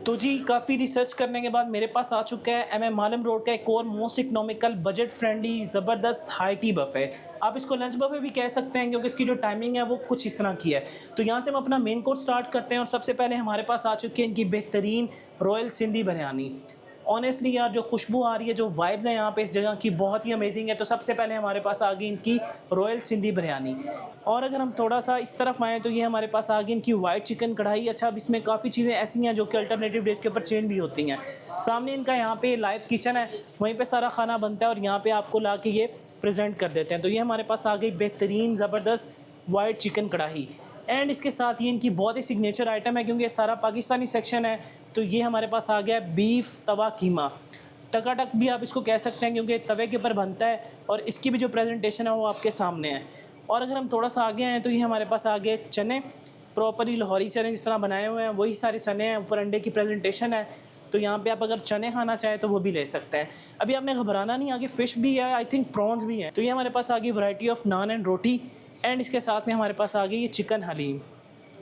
तो जी काफ़ी रिसर्च करने के बाद मेरे पास आ चुका है एमएम आलम रोड का एक और मोस्ट इकोनॉमिकल बजट फ्रेंडली ज़बरदस्त हाई टी बफ़े। आप इसको लंच बफ़े भी कह सकते हैं क्योंकि इसकी जो टाइमिंग है वो कुछ इस तरह की है। तो यहाँ से हम अपना मेन कोर्स स्टार्ट करते हैं और सबसे पहले हमारे पास आ चुकी है इनकी बेहतरीन रॉयल सिंधी बिरयानी। ऑनेस्टली यार जो खुशबू आ रही है, जो वाइब्स हैं यहाँ पे इस जगह की बहुत ही अमेजिंग है। तो सबसे पहले हमारे पास आ गई इनकी रॉयल सिंधी बिरयानी। और अगर हम थोड़ा सा इस तरफ आएँ तो ये हमारे पास आ गई इनकी वाइट चिकन कढ़ाई। अच्छा, अब इसमें काफ़ी चीज़ें ऐसी हैं जो कि अल्टरनेटिव डेज़ के ऊपर चेंज भी होती हैं। सामने इनका यहाँ पे लाइव किचन है, वहीं पे सारा खाना बनता है और यहाँ पे आपको ला के ये प्रेजेंट कर देते हैं। तो ये हमारे पास आ गई बेहतरीन ज़बरदस्त वाइट चिकन कढ़ाई। एंड इसके साथ ये इनकी बहुत ही सिग्नेचर आइटम है क्योंकि ये सारा पाकिस्तानी सेक्शन है। तो ये हमारे पास आ गया बीफ तवा कीमा। टकाटक भी आप इसको कह सकते हैं क्योंकि तवे के ऊपर बनता है और इसकी भी जो प्रेजेंटेशन है वो आपके सामने है। और अगर हम थोड़ा सा आगे आएँ तो ये हमारे पास आ गए चने, प्रॉपरली लाहौरी चने जिस तरह बनाए हुए हैं वही सारे चने हैं। ऊपर अंडे की प्रेजेंटेशन है। तो यहाँ पे आप अगर चने खाना चाहें तो वो भी ले सकते हैं। अभी आपने घबराना नहीं, आगे फ़िश भी है, आई थिंक प्रॉन्स भी हैं। तो ये हमारे पास आ गई variety of naan and roti. And इसके साथ में हमारे पास आ गई ये चिकन हलीम।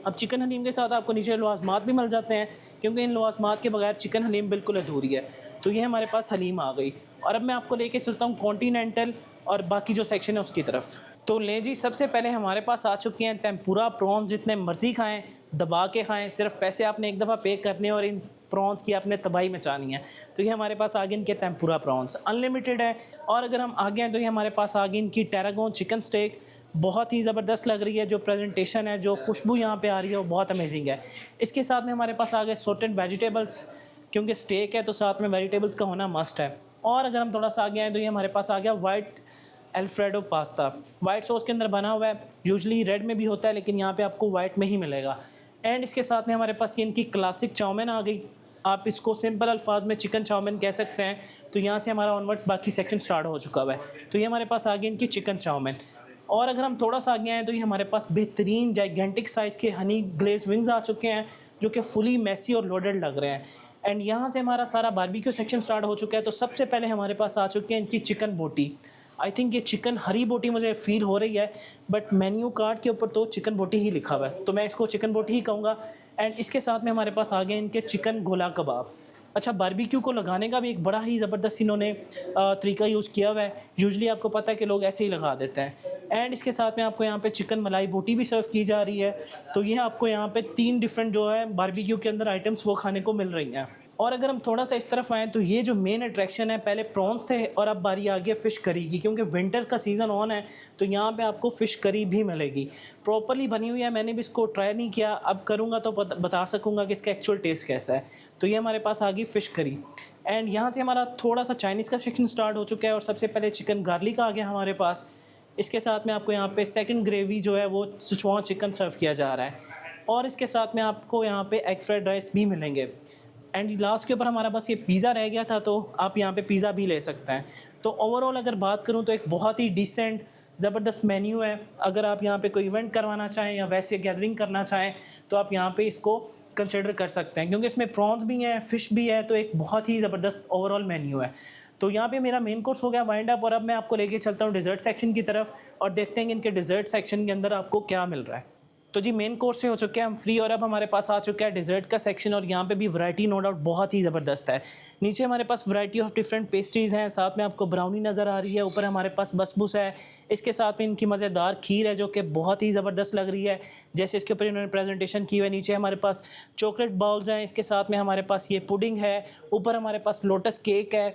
अब चिकन हलीम के साथ आपको नीचे लवाज़मात भी मिल जाते हैं क्योंकि इन लवाज़मात के बगैर चिकन हलीम बिल्कुल अधूरी है। तो ये हमारे पास हलीम आ गई। और अब मैं आपको लेके चलता हूँ कॉन्टीनेंटल और बाकी जो सेक्शन है उसकी तरफ। तो लें जी, सबसे पहले हमारे पास आ चुके हैं टेम्पुरा प्रॉन्स। जितने मर्ज़ी खाएँ, दबा के खाएँ, सिर्फ पैसे आपने एक दफ़ा पे करने और इन प्रॉन्स की आपने तबाही मचानी है। तो ये हमारे पास आ गए इनके टेम्पुरा प्रॉन्स, अनलिमिटेड है। और अगर हम आगे हैं तो ये हमारे पास आ गई इनकी टेरागोन चिकन स्टेक। बहुत ही ज़बरदस्त लग रही है, जो प्रेजेंटेशन है, जो खुशबू यहाँ पे आ रही है वो बहुत अमेजिंग है। इसके साथ में हमारे पास आ गए सॉटेड वेजिटेबल्स, क्योंकि स्टेक है तो साथ में वेजिटेबल्स का होना मस्ट है। और अगर हम थोड़ा सा आगे आएँ तो ये हमारे पास आ गया white alfredo pasta. White sauce के अंदर बना हुआ है, यूजुअली रेड में भी होता है लेकिन यहाँ पे आपको वाइट में ही मिलेगा। एंड इसके साथ में हमारे पास ये इनकी क्लासिक चाउमीन आ गई। आप इसको सिंपल अल्फाज में चिकन चाउमीन कह सकते हैं। तो यहाँ से हमारा ऑनवर्ड्स बाकी सेक्शन स्टार्ट हो चुका हुआ है। तो ये हमारे पास आ गई इनकी चिकन चाउमीन। और अगर हम थोड़ा सा आगे आएँ तो ये हमारे पास बेहतरीन जाइगेंटिक साइज़ के हनी ग्लेज़ विंग्स आ चुके हैं जो कि फुली मैसी और लोडेड लग रहे हैं। एंड यहाँ से हमारा सारा बारबेक्यू सेक्शन स्टार्ट हो चुका है। तो सबसे पहले हमारे पास आ चुके हैं इनकी चिकन बोटी। आई थिंक ये चिकन हरी बोटी मुझे फ़ील हो रही है, बट मेन्यू कार्ड के ऊपर तो चिकन बोटी ही लिखा हुआ है तो मैं इसको चिकन बोटी ही कहूँगा। एंड इसके साथ में हमारे पास आ गए इनके चिकन गोला कबाब। अच्छा, बारबेक्यू को लगाने का भी एक बड़ा ही ज़बरदस्त इन्होंने तरीका यूज़ किया हुआ है। यूजुअली आपको पता है कि लोग ऐसे ही लगा देते हैं। एंड इसके साथ में आपको यहाँ पे चिकन मलाई बोटी भी सर्व की जा रही है। तो ये आपको यहाँ पे 3 डिफरेंट जो है बारबेक्यू के अंदर आइटम्स वो खाने को मिल रही हैं। और अगर हम थोड़ा सा इस तरफ आएँ तो ये जो मेन अट्रैक्शन है, पहले प्रॉन्स थे और अब बारी आ गई है फ़िश करी की क्योंकि विंटर का सीज़न ऑन है। तो यहाँ पे आपको फ़िश करी भी मिलेगी, प्रॉपर्ली बनी हुई है। मैंने भी इसको ट्राई नहीं किया, अब करूँगा तो बता सकूँगा कि इसका एक्चुअल टेस्ट कैसा है। तो ये हमारे पास आ गई फ़िश करी। एंड यहाँ से हमारा थोड़ा सा चाइनीज़ का सेक्शन स्टार्ट हो चुका है और सबसे पहले चिकन गार्लिक आ गया हमारे पास। इसके साथ में आपको यहाँ पे सेकंड ग्रेवी जो है वो सिचुआन चिकन सर्व किया जा रहा है। और इसके साथ में आपको यहाँ पे एग फ्राइड राइस भी मिलेंगे। एंड लास्ट के ऊपर हमारा बस ये पिज़्ज़ा रह गया था, तो आप यहाँ पे पिज़्ज़ा भी ले सकते हैं। तो ओवरऑल अगर बात करूँ तो एक बहुत ही डिसेंट ज़बरदस्त मेन्यू है। अगर आप यहाँ पे कोई इवेंट करवाना चाहें या वैसे गैदरिंग करना चाहें तो आप यहाँ पे इसको कंसिडर कर सकते हैं क्योंकि इसमें प्रॉन्स भी हैं, फ़िश भी है। तो एक बहुत ही ज़बरदस्त ओवरऑल मेन्यू है। तो यहाँ पे मेरा मेन कोर्स हो गया वाइंड अप और अब मैं आपको लेके चलता हूँ डिज़र्ट सेक्शन की तरफ और देखते हैं कि इनके डिज़र्ट सेक्शन के अंदर आपको क्या मिल रहा है। तो जी मेन कोर्स से हो चुके हैं हम फ्री और अब हमारे पास आ चुका है डिज़र्ट का सेक्शन और यहाँ पे भी वैरायटी नो डाउट बहुत ही ज़बरदस्त है। नीचे हमारे पास वैरायटी ऑफ डिफरेंट पेस्ट्रीज़ हैं, साथ में आपको ब्राउनी नज़र आ रही है, ऊपर हमारे पास बसबूस है। इसके साथ में इनकी मज़ेदार खीर है जो कि बहुत ही ज़बरदस्त लग रही है, जैसे इसके ऊपर इन्होंने प्रेजेंटेशन की हुई है। नीचे हमारे पास चॉकलेट बाउल्स हैं, इसके साथ में हमारे पास ये पुडिंग है, ऊपर हमारे पास लोटस केक है।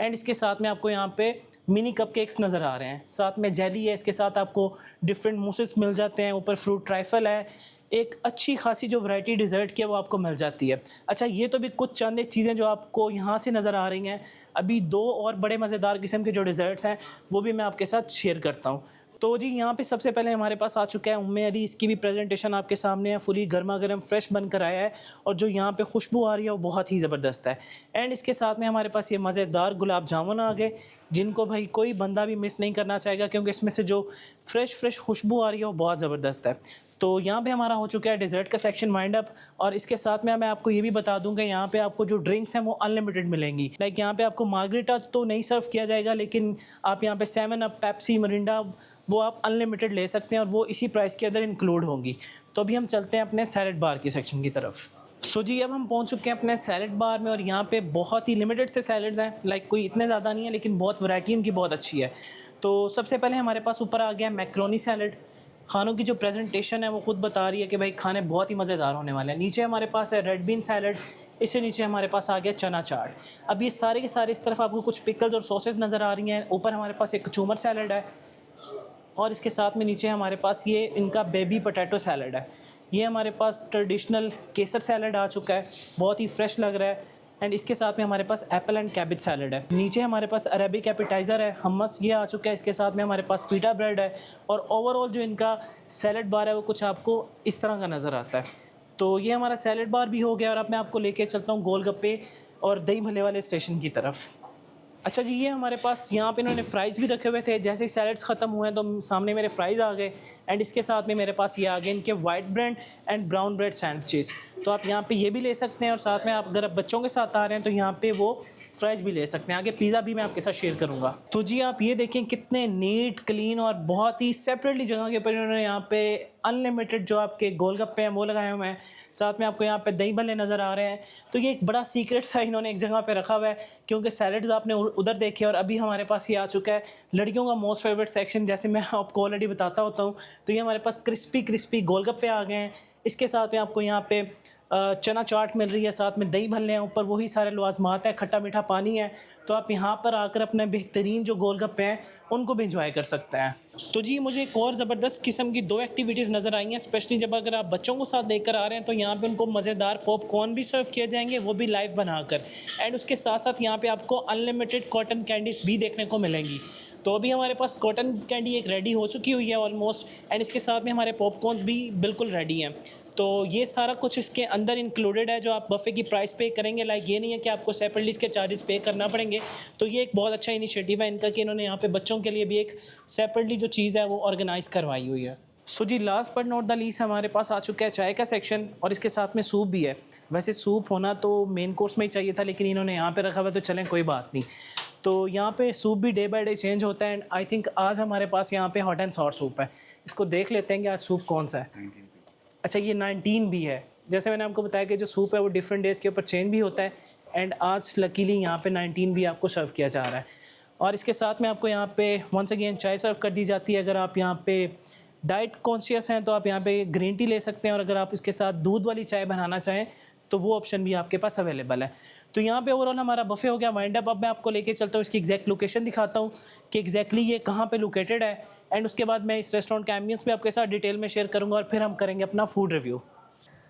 एंड इसके साथ में आपको यहाँ पे मिनी कपकेक्स नज़र आ रहे हैं, साथ में जेली है। इसके साथ आपको डिफरेंट मूसेस मिल जाते हैं, ऊपर फ्रूट ट्राइफल है। एक अच्छी खासी जो वैरायटी डिज़र्ट की है वो आपको मिल जाती है। अच्छा, ये तो भी कुछ चंद एक चीज़ें जो आपको यहाँ से नज़र आ रही हैं। अभी 2 और बड़े मज़ेदार किस्म के जो डिज़र्ट्स हैं वो भी मैं आपके साथ शेयर करता हूँ। तो जी यहाँ पे सबसे पहले हमारे पास आ चुका है उम्मे अली। इसकी भी प्रेजेंटेशन आपके सामने है, फुली गर्मा गर्म फ्रेश बनकर आया है और जो यहाँ पे खुशबू आ रही है वो बहुत ही ज़बरदस्त है। एंड इसके साथ में हमारे पास ये मज़ेदार गुलाब जामुन आ गए जिनको भाई कोई बंदा भी मिस नहीं करना चाहेगा क्योंकि इसमें से जो फ्रेश खुशबू आ रही है वो बहुत ज़बरदस्त है। तो यहाँ पे हमारा हो चुका है डिज़र्ट का सेक्शन वाइंड अप और इसके साथ में मैं आपको ये भी बता दूँ कि यहाँ पे आपको जो ड्रिंक्स हैं वो अनलिमिटेड मिलेंगी। लाइक यहाँ पे आपको मार्गरीटा तो नहीं सर्व किया जाएगा लेकिन आप यहाँ पे 7 अप, पेप्सी, मिरिंडा वो आप अनलिमिटेड ले सकते हैं और वो इसी प्राइस के अंदर इंक्लूड होंगी। तो अभी हम चलते हैं अपने सैलेड बार की सेक्शन की तरफ। सो जी अब हम पहुंच चुके हैं अपने सैलड बार में और यहाँ पे बहुत ही लिमिटेड से सैलड्स हैं, लाइक कोई इतने ज़्यादा नहीं है लेकिन बहुत वैरायटी इनकी बहुत अच्छी है। तो सबसे पहले हमारे पास ऊपर आ गया मैक्रोनी सैलड। खानों की जो प्रेजेंटेशन है वो खुद बता रही है कि भाई खाने बहुत ही मज़ेदार होने वाले हैं। नीचे हमारे पास है रेड बीन सैलड, इससे नीचे हमारे पास आ गया चना चाट। अब ये सारे के सारे इस तरफ आपको कुछ पिकल्स और सॉसेज नज़र आ रही हैं। ऊपर हमारे पास एक कचूमर सैलड है और इसके साथ में नीचे हमारे पास ये इनका बेबी पोटैटो सैलड है। ये हमारे पास ट्रेडिशनल केसर सैलड आ चुका है, बहुत ही फ्रेश लग रहा है। एंड इसके साथ में हमारे पास एप्पल एंड कैबेज सैलड है। नीचे हमारे पास अरेबिक एपेटाइज़र है, हमस ये आ चुका है। इसके साथ में हमारे पास पीटा ब्रेड है और ओवरऑल जो इनका सैलड बार है वो कुछ आपको इस तरह का नज़र आता है। तो ये हमारा सैलड बार भी हो गया और अब मैं आपको लेके चलता हूँ गोलगप्पे और दही भल्ले वाले स्टेशन की तरफ। अच्छा जी, ये हमारे पास यहाँ पे इन्होंने फ़्राइज़ भी रखे हुए थे। जैसे ही सैलड्स ख़त्म हुए तो सामने मेरे फ़्राइज़ आ गए एंड इसके साथ में मेरे पास ये आ गए इनके white bread and brown bread sandwiches. तो आप यहाँ पे ये भी ले सकते हैं और साथ में आप अगर बच्चों के साथ आ रहे हैं तो यहाँ पे वो फ़्राइज़ भी ले सकते हैं। आगे पिज़्ज़ा भी मैं आपके साथ शेयर करूँगा। तो जी आप ये देखें कितने नीट क्लीन और बहुत ही सेपरेटली जगह के ऊपर इन्होंने यहाँ पे अनलिमिटेड जो आपके गोलगप्पे हैं वो लगाए हुए हैं। साथ में आपको यहाँ पे दही भल्ले नज़र आ रहे हैं। तो ये एक बड़ा सीक्रेट सा इन्होंने एक जगह पे रखा हुआ है, क्योंकि सैलड्स आपने उधर देखे और अभी हमारे पास ये आ चुका है लड़कियों का मोस्ट फेवरेट सेक्शन, जैसे मैं आपको ऑलरेडी बताता होता हूँ। तो ये हमारे पास क्रिस्पी गोलगप्पे आ गए हैं। इसके साथ में आपको यहाँ पे चना चाट मिल रही है, साथ में दही भल्ले हैं, ऊपर वही सारे लवाजमात हैं, खट्टा मीठा पानी है। तो आप यहाँ पर आकर अपने बेहतरीन जो गोलगप्पे हैं उनको भी इंजॉय कर सकते हैं। तो जी मुझे एक और ज़बरदस्त किस्म की 2 एक्टिविटीज़ नज़र आई हैं, स्पेशली जब अगर आप बच्चों को साथ लेकर आ रहे हैं तो यहाँ पे उनको मज़ेदार पॉपकॉर्न भी सर्व किए जाएंगे, वो भी लाइव बनाकर। एंड उसके साथ साथ यहाँ पे आपको अनलिमिटेड कॉटन कैंडीज़ भी देखने को मिलेंगी। तो अभी हमारे पास कॉटन कैंडी एक रेडी हो चुकी हुई है ऑलमोस्ट, एंड इसके साथ में हमारे पॉपकॉर्न्स भी बिल्कुल रेडी हैं। तो ये सारा कुछ इसके अंदर इंक्लूडेड है जो आप बफ़े की प्राइस पे करेंगे। लाइक ये नहीं है कि आपको सेपरेटली इसके चार्जेस पे करना पड़ेंगे। तो ये एक बहुत अच्छा इनिशिएटिव है इनका कि इन्होंने यहाँ पे बच्चों के लिए भी एक सेपरेटली जो चीज़ है वो ऑर्गेनाइज़ करवाई हुई है। सो जी last but not the least हमारे पास आ चुका है चाय का सेक्शन और इसके साथ में सूप भी है। वैसे सूप होना तो मेन कोर्स में ही चाहिए था, लेकिन इन्होंने यहाँ पे रखा हुआ, तो चलें कोई बात नहीं। तो यहाँ पे सूप भी डे बाय डे चेंज होता है एंड आई थिंक आज हमारे पास यहाँ पे हॉट एंड सॉर सूप है। इसको देख लेते हैं कि आज सूप कौन सा है। अच्छा ये 19 भी है। जैसे मैंने आपको बताया कि जो सूप है वो डिफरेंट डेज़ के ऊपर चेंज भी होता है एंड आज लकीली यहाँ पे 19 भी आपको सर्व किया जा रहा है। और इसके साथ में आपको यहाँ पे वंस अगेन चाय सर्व कर दी जाती है। अगर आप यहाँ पे डाइट कॉन्शियस हैं तो आप यहाँ पे ग्रीन टी ले सकते हैं और अगर आप इसके साथ दूध वाली चाय बनाना चाहें तो वो ऑप्शन भी आपके पास अवेलेबल है। तो यहाँ पे ओवरऑल हमारा बफ़े हो गया वाइंड अप। अब मैं आपको लेके चलता हूँ, इसकी एग्जैक्ट लोकेशन दिखाता हूँ कि एग्जैक्टली ये कहाँ पे लोकेटेड है एंड उसके बाद मैं इस रेस्टोरेंट का एम्बियंस भी आपके साथ डिटेल में शेयर करूँगा और फिर हम करेंगे अपना फूड रिव्यू।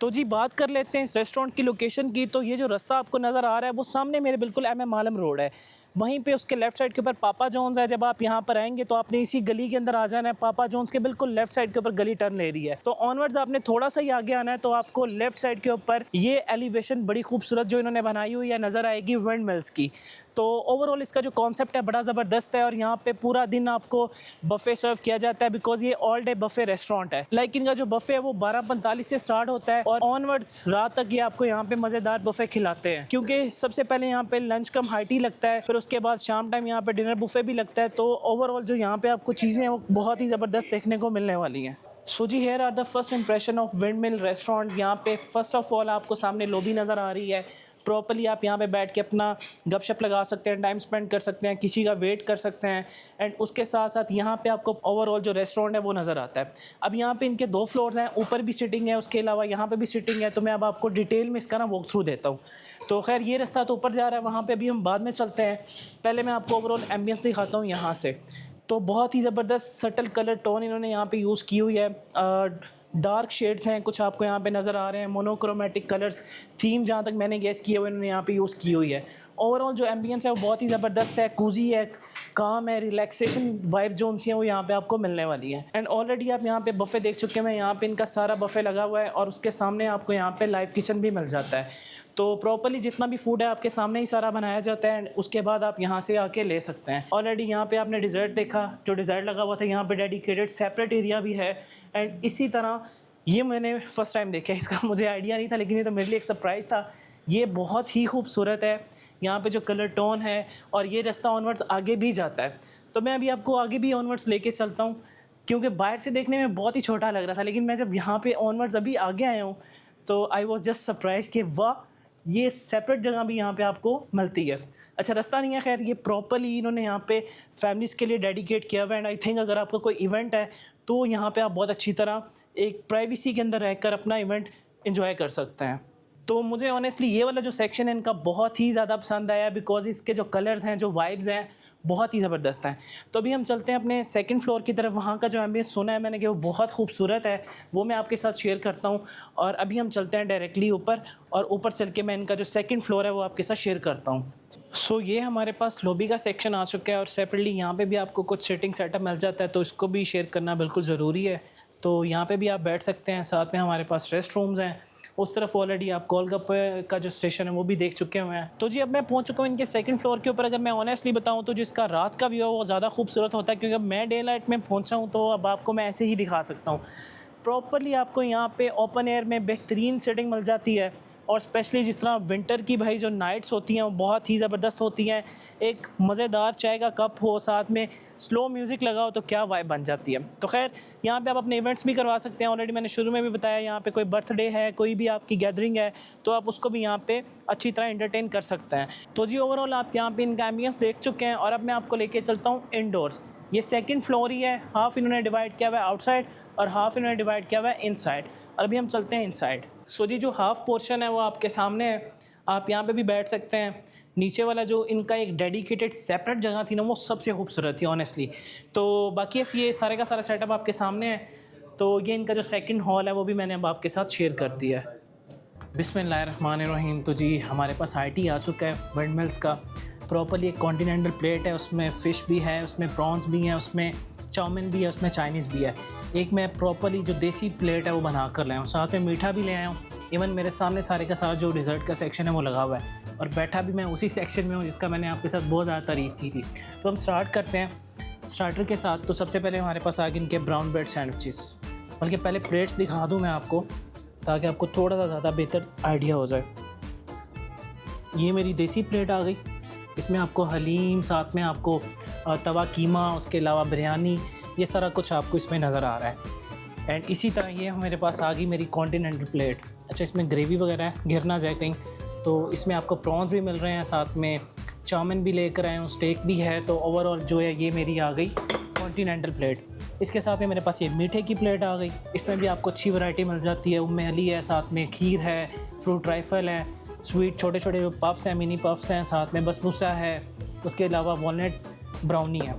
तो जी बात कर लेते हैं इस रेस्टोरेंट की लोकेशन की। तो ये जो रास्ता आपको नज़र आ रहा है वो सामने मेरे बिल्कुल एम आलम रोड है, वहीं पे उसके लेफ़्ट साइड के ऊपर पापा जॉन्स है। जब आप यहाँ पर आएंगे तो आपने इसी गली के अंदर आ जाना है। पापा जॉन्स के बिल्कुल लेफ्ट साइड के ऊपर गली टर्न ले रही है, तो ऑनवर्ड्स आपने थोड़ा सा ही आगे आना है तो आपको लेफ्ट साइड के ऊपर ये एलिवेशन बड़ी खूबसूरत जो इन्होंने बनाई हुई है नज़र आएगी विंड मिल्स की। तो ओवरऑल इसका जो कॉन्सेप्ट है बड़ा ज़बरदस्त है और यहाँ पे पूरा दिन आपको बफ़े सर्व किया जाता है बिकॉज ये ऑल डे बफ़े रेस्टोरेंट है। लाइक इनका जो बफ़े है वो 12:45 से स्टार्ट होता है और ऑनवर्ड्स रात तक ये आपको यहाँ पे मज़ेदार बफ़े खिलाते हैं, क्योंकि सबसे पहले यहाँ पे लंच कम हाई टी लगता है, फिर उसके बाद शाम टाइम यहाँ पे डिनर बुफे भी लगता है। तो ओवरऑल जो यहाँ पे आपको चीज़ें हैं वो बहुत ही ज़बरदस्त देखने को मिलने वाली हैं। सो जी here are the first impression of windmill restaurant. यहाँ पे फर्स्ट ऑफ ऑल आपको सामने लॉबी नज़र आ रही है। प्रॉपर्ली आप यहाँ पे बैठ के अपना गपशप लगा सकते हैं, टाइम स्पेंड कर सकते हैं, किसी का वेट कर सकते हैं एंड उसके साथ साथ यहाँ पे आपको ओवरऑल जो रेस्टोरेंट है वो नज़र आता है। अब यहाँ पे इनके 2 फ्लोर्स हैं, ऊपर भी सिटिंग है, उसके अलावा यहाँ पे भी सिटिंग है। तो मैं अब आपको डिटेल में इसका ना वॉक थ्रू देता हूँ। तो खैर ये रास्ता तो ऊपर जा रहा है, वहाँ पर भी हम बाद में चलते हैं। पहले मैं आपको ओवरऑल एम्बियंस दिखाता हूँ यहाँ से। तो बहुत ही ज़बरदस्त सटल कलर टोन इन्होंने यहाँ पे यूज़ की हुई है। डार्क शेड्स हैं कुछ आपको यहाँ पे नज़र आ रहे हैं, मोनोक्रोमेटिक कलर्स थीम जहाँ तक मैंने गेस किया हुआ इन्होंने यहाँ पे यूज़ की हुई है। ओवरऑल जो एम्बियंस है वो बहुत ही ज़बरदस्त है, कूजी है, काम है, रिलैक्सेशन वाइब जो उनसी हैं वो यहाँ पे आपको मिलने वाली है। एंड ऑलरेडी आप यहाँ पे बफ़े देख चुके हैं, यहाँ पे इनका सारा बफ़े लगा हुआ है और उसके सामने आपको यहाँ पे लाइव किचन भी मिल जाता है। तो प्रॉपर्ली जितना भी फूड है आपके सामने ही सारा बनाया जाता है एंड उसके बाद आप यहाँ से आके ले सकते हैं। ऑलरेडी यहाँ पे आपने डिज़र्ट देखा, जो डिज़र्ट लगा हुआ था यहाँ पे डेडिकेटेड सेपरेट एरिया भी है। एंड इसी तरह ये मैंने फ़र्स्ट टाइम देखा, इसका मुझे आइडिया नहीं था लेकिन ये तो मेरे लिए एक सरप्राइज़ था। ये बहुत ही खूबसूरत है, यहाँ पे जो कलर टोन है और ये रास्ता ऑनवर्ड्स आगे भी जाता है। तो मैं अभी आपको आगे भी ऑनवर्ड्स लेके चलता हूँ, क्योंकि बाहर से देखने में बहुत ही छोटा लग रहा था लेकिन मैं जब यहाँ पे ऑनवर्ड्स अभी आगे आया हूँ तो आई वॉज जस्ट सरप्राइज कि वाह, ये सेपरेट जगह भी यहाँ पे आपको मिलती है। अच्छा, रास्ता नहीं है, खैर ये प्रॉपरली इन्होंने यहाँ पे फैमिलीज़ के लिए डेडिकेट किया हुआ है। एंड आई थिंक अगर आपका कोई इवेंट है तो यहाँ पे आप बहुत अच्छी तरह एक प्राइवेसी के अंदर रहकर अपना इवेंट एंजॉय कर सकते हैं। तो मुझे ऑनेस्टली ये वाला जो सेक्शन है इनका बहुत ही ज़्यादा पसंद आया, बिकॉज इसके जो कलर्स हैं, जो वाइब्स हैं, बहुत ही ज़बरदस्त हैं। तो अभी हम चलते हैं अपने सेकंड फ्लोर की तरफ। वहाँ का जो एम्बियंस सुना है मैंने कि वो बहुत खूबसूरत है, वो मैं आपके साथ शेयर करता हूँ। और अभी हम चलते हैं डायरेक्टली ऊपर, और ऊपर चल के मैं इनका जो सेकंड फ्लोर है वो आपके साथ शेयर करता हूँ। सो ये हमारे पास लॉबी का सेक्शन आ चुका है, और सेपरेटली यहाँ पे भी आपको कुछ सिटिंग सेटअप मिल जाता है, तो इसको भी शेयर करना बिल्कुल ज़रूरी है। तो यहाँ पे भी आप बैठ सकते हैं। साथ में हमारे पास रेस्ट रूम्स हैं। उस तरफ ऑलरेडी आप गोलगप्पे का जो स्टेशन है वो भी देख चुके हुए हैं। तो जी अब मैं पहुंच चुका हूँ इनके सेकंड फ्लोर के ऊपर। अगर मैं ऑनेस्टली बताऊं तो जिसका रात का व्यू है वो ज़्यादा खूबसूरत होता है, क्योंकि अब मैं डे लाइट में पहुंचा हूँ तो अब आपको मैं ऐसे ही दिखा सकता हूँ। प्रॉपरली आपको यहाँ पे ओपन एयर में बेहतरीन सेटिंग मिल जाती है, और स्पेशली जिस तरह विंटर की भाई जो नाइट्स होती हैं वो बहुत ही ज़बरदस्त होती हैं। एक मज़ेदार चाय का कप हो, साथ में स्लो म्यूज़िक लगाओ तो क्या वाइब बन जाती है। तो खैर यहाँ पे आप अपने इवेंट्स भी करवा सकते हैं। ऑलरेडी मैंने शुरू में भी बताया, यहाँ पे कोई बर्थडे है, कोई भी आपकी गैदरिंग है, तो आप उसको भी यहाँ पे अच्छी तरह एंटरटेन कर सकते हैं। तो जी ओवरऑल आप यहाँ पे इनका एम्बियंस देख चुके हैं, और अब मैं आपको लेके चलता हूँ इंडोर्स। ये सेकंड फ्लोर ही है, हाफ इन्होंने डिवाइड किया हुआ है आउटसाइड और हाफ इन्होंने डिवाइड किया हुआ है इनसाइड। और अभी हम चलते हैं इनसाइड। सो जी जो हाफ पोर्शन है वो आपके सामने है, आप यहाँ पे भी बैठ सकते हैं। नीचे वाला जो इनका एक डेडिकेटेड सेपरेट जगह थी ना, वो सबसे खूबसूरत थी ऑनेस्टली। तो बाकी ये सारे का सारा सेटअप आपके सामने है। तो ये इनका जो सेकंड हॉल है वो भी मैंने अब आपके साथ शेयर कर दिया है। बिस्मिल्लाहिर्रहमानिर्रहीम। तो जी हमारे पास आईटी आ चुका है विंडमिल्स का। प्रॉपरली एक कॉन्टिनेंटल प्लेट है, उसमें फ़िश भी है, उसमें प्रॉन्स भी हैं, उसमें चाउमीन भी है, उसमें चाइनीज़ भी है। एक मैं प्रॉपरली जो देसी प्लेट है वो बना कर लाया हूँ, साथ में मीठा भी ले आया हूँ। इवन मेरे सामने सारे का सारा जो डिज़र्ट का सेक्शन है वो लगा हुआ है, और बैठा भी मैं उसी सेक्शन में हूँ जिसका मैंने आपके साथ बहुत ज़्यादा तारीफ़ की थी। तो हम स्टार्ट करते हैं स्टार्टर के साथ। तो सबसे पहले हमारे पास आ गए इनके ब्राउन ब्रेड सैंडविचेस। बल्कि पहले प्लेट्स दिखा दूँ मैं आपको, ताकि आपको थोड़ा सा ज़्यादा बेहतर आइडिया हो जाए। ये मेरी देसी प्लेट आ गई, इसमें आपको हलीम, साथ में आपको तवा कीमा, उसके अलावा बिरयानी, ये सारा कुछ आपको इसमें नज़र आ रहा है। एंड इसी तरह ये मेरे पास आ गई मेरी कॉन्टिनेंटल प्लेट। अच्छा, इसमें ग्रेवी वगैरह है, गिर ना जाए कहीं। तो इसमें आपको प्रॉन्स भी मिल रहे हैं, साथ में चाउमीन भी लेकर आए हूँ, स्टेक भी है। तो ओवरऑल जो है ये मेरी आ गई कॉन्टिनेंटल प्लेट। इसके साथ में मेरे पास ये मीठे की प्लेट आ गई। इसमें भी आपको अच्छी वैरायटी मिल जाती है। उम्मे अली है, साथ में खीर है, फ्रूट राइफल है, स्वीट छोटे छोटे जो पफ्स हैं, मिनी पफ्स हैं, साथ में बसबूसा है, उसके अलावा वॉलनट ब्राउनी है।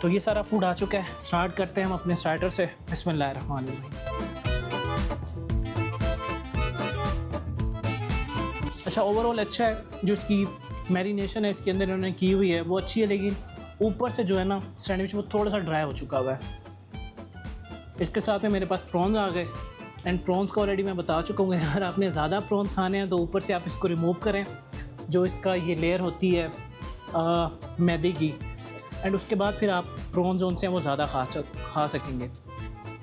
तो ये सारा फूड आ चुका है। स्टार्ट करते हैं हम अपने स्टार्टर से। बिस्मिल्लाहिर्रहमानिर्रहीम। अच्छा, ओवरऑल अच्छा है। जो इसकी मैरिनेशन है इसके अंदर इन्होंने की हुई है वो अच्छी है, लेकिन ऊपर से जो है ना सैंडविच वो थोड़ा सा ड्राई हो चुका हुआ है। इसके साथ में मेरे पास प्रॉन्स आ गए। एंड प्रॉन्स को ऑलरेडी मैं बता चुका हूँ, अगर आपने ज़्यादा प्रॉन्स खाने हैं तो ऊपर से आप इसको रिमूव करें, जो इसका ये लेयर होती है मैदे की। एंड उसके बाद फिर आप प्रॉन्स जोन से वो ज़्यादा खा सकेंगे।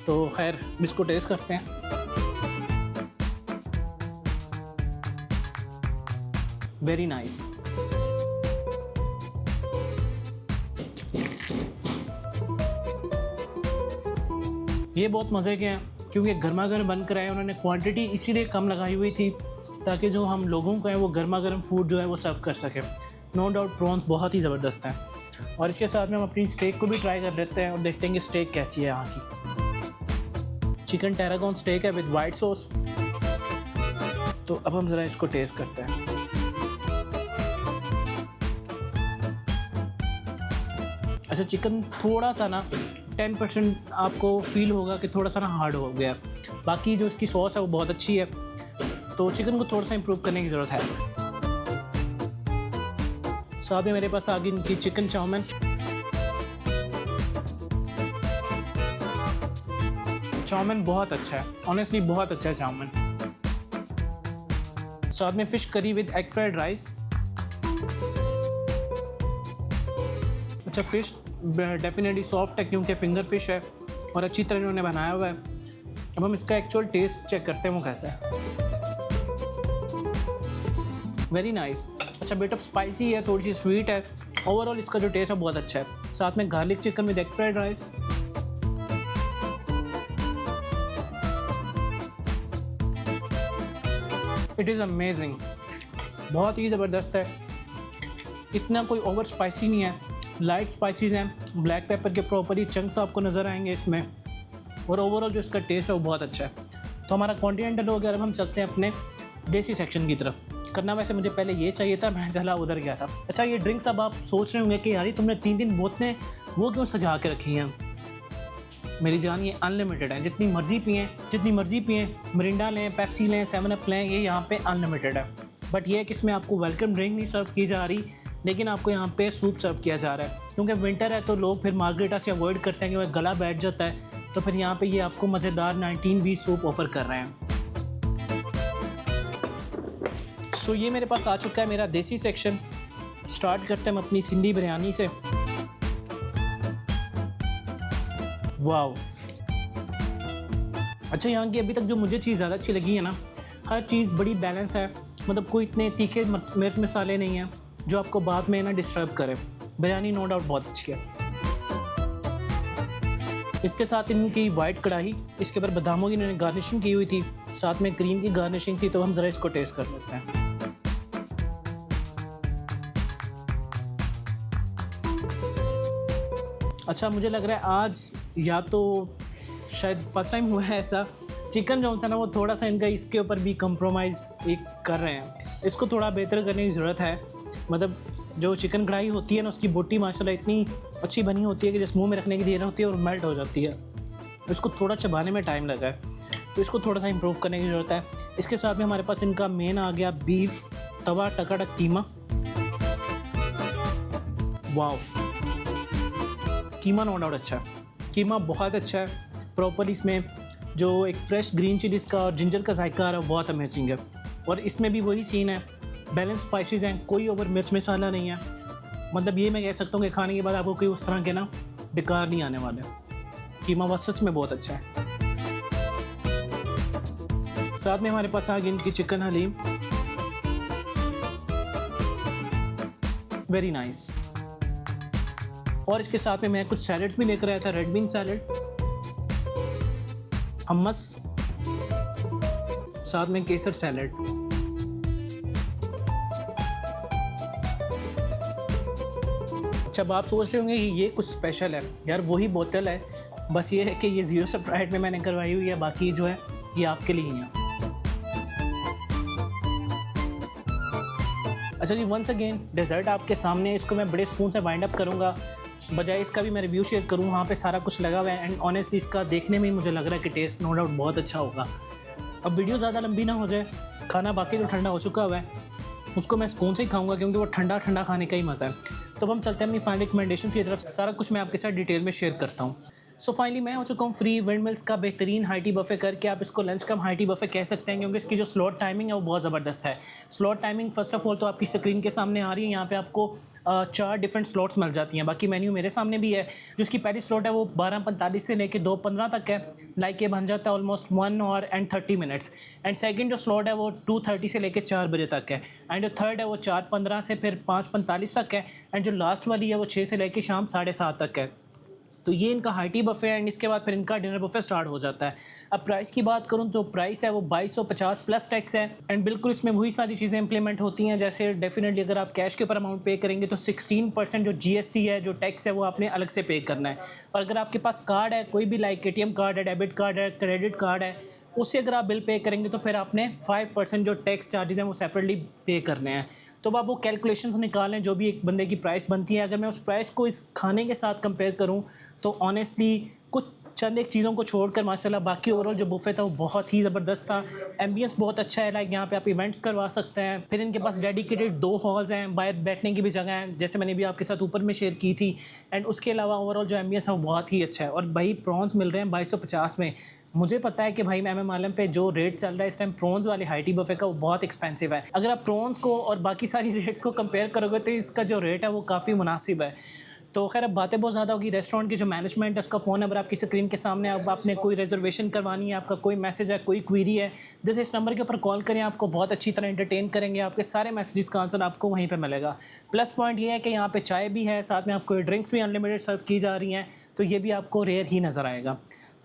तो खैर इसको टेस्ट करते हैं। Very nice. ये बहुत मज़े के हैं, क्योंकि गर्मा गर्म बन कर आए। उन्होंने क्वांटिटी इसीलिए कम लगाई हुई थी ताकि जो हम लोगों को है वो गर्मा गर्म फूड जो है वो सर्व कर सके। नो डाउट प्रॉन्स बहुत ही ज़बरदस्त हैं। और इसके साथ में हम अपनी स्टेक को भी ट्राई कर लेते हैं और देखते हैं कि स्टेक कैसी है यहाँ की। चिकन टेरागोन स्टेक है विद वाइट सॉस। तो अब हम ज़रा इसको टेस्ट करते हैं। अच्छा, चिकन थोड़ा सा ना 10% आपको फील होगा कि थोड़ा सा ना हार्ड हो गया। बाकी जो इसकी सॉस है वो बहुत अच्छी है, तो चिकन को थोड़ा सा इम्प्रूव करने की ज़रूरत है। साथ में मेरे पास आ गई इनकी चिकन चाउमीन। चाउमीन बहुत अच्छा है, ऑनेस्टली बहुत अच्छा है चाउमीन। साथ में fish curry with egg fried rice. अच्छा, फ़िश डेफिनेटली सॉफ्ट है क्योंकि फिंगर फिश है और अच्छी तरह इन्होंने बनाया हुआ है। अब हम इसका एक्चुअल टेस्ट चेक करते हैं वो कैसा है। Very nice. अच्छा, बिट ऑफ स्पाइसी है, थोड़ी सी स्वीट है। ओवरऑल इसका जो टेस्ट है बहुत अच्छा है। साथ में garlic chicken with egg fried rice. It is amazing, बहुत ही ज़बरदस्त है। इतना कोई ओवर स्पाइसी नहीं है, लाइट स्पाइसीज हैं, ब्लैक पेपर के प्रॉपरली चंक्स आपको नज़र आएंगे इसमें, और ओवरऑल जो इसका टेस्ट है वो बहुत अच्छा है। तो हमारा कॉन्टिनेंटल हो गया, अब हम चलते हैं अपने देसी सेक्शन की तरफ। करना वैसे मुझे पहले ये चाहिए था, मैं चला उधर गया था। अच्छा, ये ड्रिंक्स अब आप सोच रहे होंगे कि यार तुमने 3 बोतलें वो क्यों सजा के रखी हैं। मेरी जान, ये अनलिमिटेड है, जितनी मर्ज़ी पिएँ, मिरिंडा लें, पेप्सी लें, 7 अप लें, ये यहाँ पे अनलिमिटेड है। बट ये है कि इसमें आपको वेलकम ड्रिंक नहीं सर्व की जा रही, लेकिन आपको यहाँ पे सूप सर्व किया जा रहा है। क्योंकि विंटर है तो लोग फिर मार्गरेटा से अवॉइड करते हैं क्योंकि गला बैठ जाता है, तो फिर यहाँ पे ये आपको मज़ेदार 19-20 सूप ऑफ़र कर रहे हैं। सो ये मेरे पास आ चुका है मेरा देसी सेक्शन। स्टार्ट करते हैं हम अपनी सिंधी बिरयानी से। वाओ, अच्छा, यहाँ की अभी तक जो मुझे चीज़ ज़्यादा अच्छी लगी है ना, हर चीज़ बड़ी बैलेंस है, मतलब कोई इतने तीखे मिर्च मसाले नहीं हैं जो आपको बाद में ना डिस्टर्ब करे। बिरयानी नो डाउट बहुत अच्छी है। इसके साथ इनकी वाइट कढ़ाई, इसके ऊपर बादामों की इन्होंने गार्निशिंग की हुई थी, साथ में क्रीम की गार्निशिंग थी। तो हम ज़रा इसको टेस्ट कर लेते हैं। अच्छा, मुझे लग रहा है आज या तो शायद फर्स्ट टाइम हुआ है ऐसा, चिकन जो है ना वो थोड़ा सा इनका इसके ऊपर भी कंप्रोमाइज़ एक कर रहे हैं। इसको थोड़ा बेहतर करने की ज़रूरत है। मतलब जो चिकन कढ़ाई होती है ना, उसकी बोटी माशाल्लाह इतनी अच्छी बनी होती है कि जिस मुंह में रखने की देर होती है और मेल्ट हो जाती है। इसको थोड़ा चबाने में टाइम लगा है, तो इसको थोड़ा सा इम्प्रूव करने की ज़रूरत है। इसके साथ में हमारे पास इनका मेन आ गया बीफ तवा टकाटक कीमा। वाओ, कीमा नो डाउट अच्छा है, कीमा बहुत अच्छा है। प्रॉपर इसमें जो एक फ्रेश ग्रीन चिलीज़ का और जिंजर का जायका आ रहा है बहुत अमेजिंग है। और इसमें भी वही सीन है, बैलेंस स्पाइसेस हैं, कोई ओवर मिर्च मसाला नहीं है। मतलब ये मैं कह सकता हूँ कि खाने के बाद आपको कोई उस तरह के ना बेकार नहीं आने वाले। कीमा बस सच में बहुत अच्छा है। साथ में हमारे पास आ गई इनकी चिकन हलीम, वेरी नाइस। और इसके साथ में मैं कुछ सैलड्स भी लेकर आया था, रेड बीन सैलड, हमस, साथ में केसर सैलड। जब आप सोच रहे होंगे कि ये कुछ स्पेशल है, यार वही बोतल है, बस ये है कि ये 0 स्प्राइट में मैंने करवाई हुई है, बाकी जो है ये आपके लिए ही है। अच्छा जी, वंस अगेन डेजर्ट आपके सामने, इसको मैं बड़े स्पून से वाइंड अप करूँगा, बजाय इसका भी मैं रिव्यू शेयर करूँ। वहाँ पे सारा कुछ लगा हुआ है एंड ऑनेस्टली इसका देखने में ही मुझे लग रहा है कि टेस्ट नो डाउट बहुत अच्छा होगा। अब वीडियो ज़्यादा लंबी ना हो जाए, खाना बाकी तो ठंडा हो चुका हुआ है, उसको मैं स्पून से ही खाऊंगा क्योंकि वो ठंडा ठंडा खाने का ही मज़ा है। तो अब हम चलते हैं अपनी फाइनल रिकमेंडेशन की तरफ। सारा कुछ मैं आपके साथ डिटेल में शेयर करता हूँ। सो फाइनली मैं हो चुका हूँ फ्री विंड मिल्स का बेहतरीन हाई टी बफ़े करके। आप इसको लंच कम हाई टी बफ़े कह सकते हैं क्योंकि इसकी जो स्लॉट टाइमिंग है वो बहुत ज़बरदस्त है। Slot timing first of all तो आपकी स्क्रीन के सामने आ रही है। यहाँ पे आपको 4 डिफरेंट स्लॉट्स मिल जाती हैं। बाकी मेन्यू मेरे सामने भी है। जो इसकी पहली स्लॉट है वो 12:45 से लेकर 2:15 तक है। लाइक ये बन जाता है ऑलमोस्ट 1 और एंड 30 मिनट्स। एंड सेकंड जो स्लॉट है वो 2:30 से लेकर 4 बजे तक है। एंड जो थर्ड है वो 4:15 से फिर 5:45 तक है। एंड जो लास्ट वाली है वो 6 से लेकर शाम 7:30 तक है। तो ये इनका हाई टी बफ़े है एंड इसके बाद फिर इनका डिनर बफ़े स्टार्ट हो जाता है। अब प्राइस की बात करूँ तो प्राइस है वो 2250 प्लस टैक्स है। एंड बिल्कुल इसमें वही सारी चीज़ें इंप्लीमेंट होती हैं जैसे डेफिनेटली अगर आप कैश के ऊपर अमाउंट पे करेंगे तो 16% जो GST है, जो टैक्स है, वो आपने अलग से पे करना है। और अगर आपके पास कार्ड है कोई भी, लाइक ATM कार्ड है, डेबिट कार्ड है, क्रेडिट कार्ड है, उससे अगर आप बिल पे करेंगे तो फिर आपने 5% जो टैक्स चार्जेस हैं वो सेपरेटली पे करने हैं। तो अब आप वो कैलकुलेशंस निकालें जो भी एक बंदे की प्राइस बनती है। अगर मैं उस प्राइस को इस खाने के साथ कंपेयर करूं तो ऑनेस्टली कुछ चंद एक चीज़ों को छोड़कर माशाल्लाह बाकी ओवरऑल जो बुफे था वो बहुत ही ज़बरदस्त था। एम्बियंस बहुत अच्छा है, लाइक यहाँ पे आप इवेंट्स करवा सकते हैं। फिर इनके पास डेडिकेटेड 2 हॉल्स हैं, बाहर बैठने की भी जगह है जैसे मैंने भी आपके साथ ऊपर में शेयर की थी। एंड उसके अलावा ओवरऑल जो एम्बियंस है वो बहुत ही अच्छा है। और भाई प्रॉन्स मिल रहे हैं 2250 में। मुझे पता है कि भाई MM आलम पे जो रेट चल रहा है इस टाइम प्रॉन्स वाले हाई टी बफे का वो बहुत एक्सपेंसिव है। अगर आप प्रॉन्स को और बाकी सारी रेट्स को कंपेयर करोगे तो इसका जो रेट है वो काफ़ी मुनासिब है। तो खैर अब बातें बहुत ज़्यादा होगी। रेस्टोरेंट की जो मैनेजमेंट है उसका फ़ोन नंबर आपकी स्क्रीन के सामने। अब आपने कोई रिजर्वेशन करवानी है, आपका कोई मैसेज है, कोई क्वेरी है, जैसे इस नंबर के ऊपर कॉल करें, आपको बहुत अच्छी तरह एंटरटेन करेंगे। आपके सारे मैसेजेस का आंसर आपको वहीं पे मिलेगा। प्लस पॉइंट ये है कि यहाँ पे चाय भी है, साथ में आपको ड्रिंक्स भी अनलिमिटेड सर्व की जा रही हैं, तो ये भी आपको रेयर ही नज़र आएगा।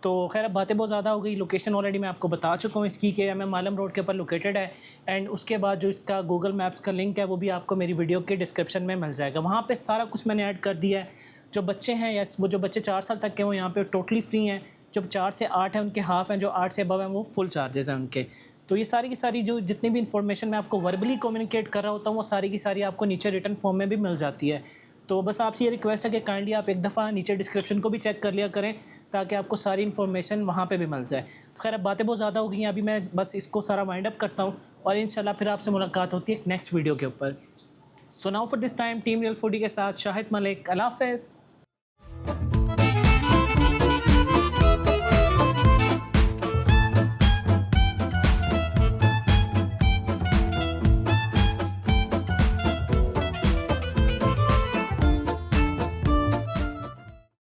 तो खैर अब बातें बहुत ज़्यादा हो गई। लोकेशन ऑलरेडी मैं आपको बता चुका हूँ इसकी कि एमएम आलम रोड के ऊपर लोकेटेड है। एंड उसके बाद जो इसका गूगल मैप्स का लिंक है वो भी आपको मेरी वीडियो के डिस्क्रिप्शन में मिल जाएगा। वहाँ पे सारा कुछ मैंने ऐड कर दिया है। जो बच्चे हैं या वो जो बच्चे 4 साल तक के वो यहाँ पे टोटली फ्री हैं। जो 4 से 8 हैं उनके हाफ़ हैं, जो 8 से अबव हैं वो फुल चार्जेस हैं उनके। तो ये सारी की सारी जो जितनी भी इन्फॉर्मेशन मैं आपको वर्बली कम्युनिकेट कर रहा होता हूँ वो सारी की सारी आपको नीचे रिटन फॉर्म में भी मिल जाती है। तो बस आपसे ये रिक्वेस्ट है कि काइंडली आप एक दफ़ा नीचे डिस्क्रिप्शन को भी चेक कर लिया करें ताकि आपको सारी इन्फॉर्मेशन वहाँ पे भी मिल जाए। तो खैर अब बातें बहुत ज़्यादा हो गई हैं, अभी मैं बस इसको सारा वाइंड अप करता हूँ और इंशाल्लाह फिर आपसे मुलाकात होती है एक नेक्स्ट वीडियो के ऊपर। So now for this time team real foodie के साथ शाहिद मलिक, अल्लाह हाफ़िज़।